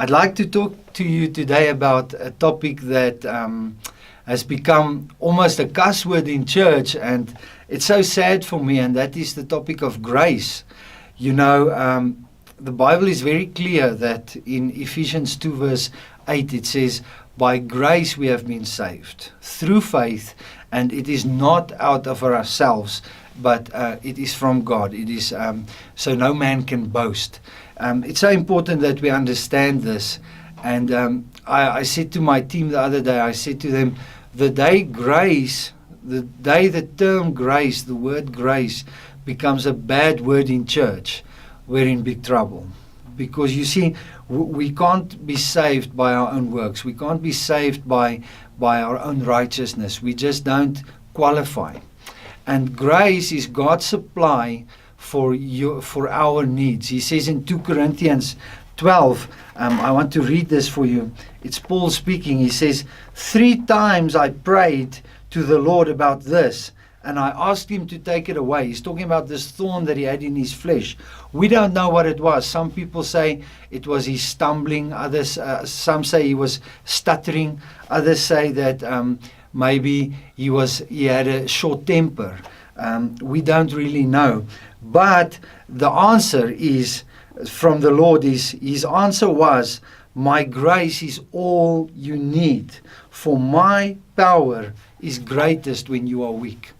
I'd like to talk to you today about a topic that has become almost a cuss word in church, and it's so sad for me, and that is the topic of grace. You know, the Bible is very clear that in Ephesians 2 verse 8 it says, by grace we have been saved through faith, and it is not out of ourselves, but it is from God. It is so no man can boast. It's so important that we understand this. And I said to my team the other day, I said to them, the day the term grace, the word grace, becomes a bad word in church, we're in big trouble. Because you see, we can't be saved by our own works. We can't be saved by our own righteousness. We just don't qualify. And grace is God's supply for our needs. He says in 2 Corinthians 12, I want to read this for you. It's Paul speaking. He says, 3 times I prayed to the Lord about this, and I asked him to take it away. He's talking about this thorn that he had in his flesh. We don't know what it was. Some people say it was his stumbling. Others, some say he was stuttering. Others say that maybe he had a short temper. We don't really know. But the answer is from the Lord. His answer was, my grace is all you need, for my power is greatest when you are weak.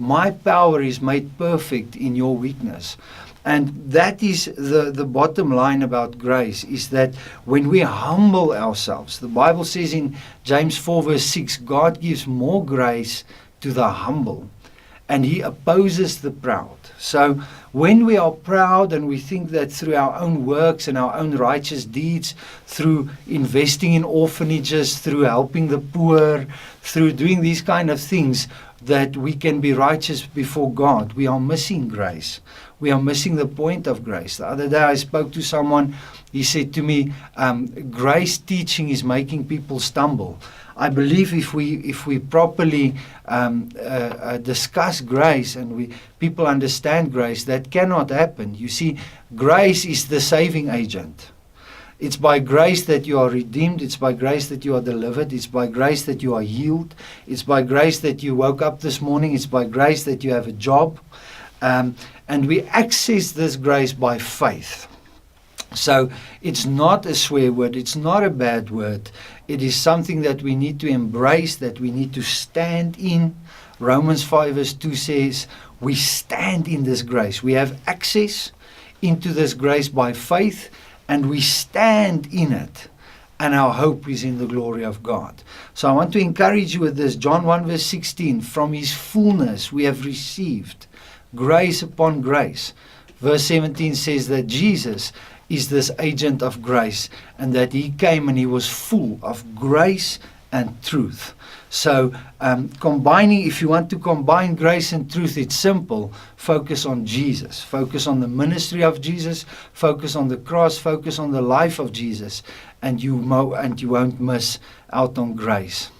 My power is made perfect in your weakness. And that is the bottom line about grace, is that when we humble ourselves, the Bible says in James 4 verse 6, God gives more grace to the humble, and he opposes the proud. So when we are proud and we think that through our own works and our own righteous deeds, through investing in orphanages, through helping the poor, through doing these kind of things, that we can be righteous before God, we are missing grace. We are missing the point of grace. The other day I spoke to someone. He said to me, grace teaching is making people stumble. I believe if we properly discuss grace and people understand grace, that cannot happen. You see, grace is the saving agent. It's by grace that you are redeemed. It's by grace that you are delivered. It's by grace that you are healed. It's by grace that you woke up this morning. It's by grace that you have a job. And we access this grace by faith. So it's not a swear word. It's not a bad word. It is something that we need to embrace, that we need to stand in. Romans 5 verse 2 says, we stand in this grace. We have access into this grace by faith, and we stand in it, and our hope is in the glory of God. So I want to encourage you with this. John 1 verse 16, from his fullness we have received grace upon grace. Verse 17 says that Jesus is this agent of grace, and that he came and he was full of grace and truth. So if you want to combine grace and truth, it's simple. Focus on Jesus. Focus on the ministry of Jesus. Focus on the cross. Focus on the life of Jesus. And you won't miss out on grace.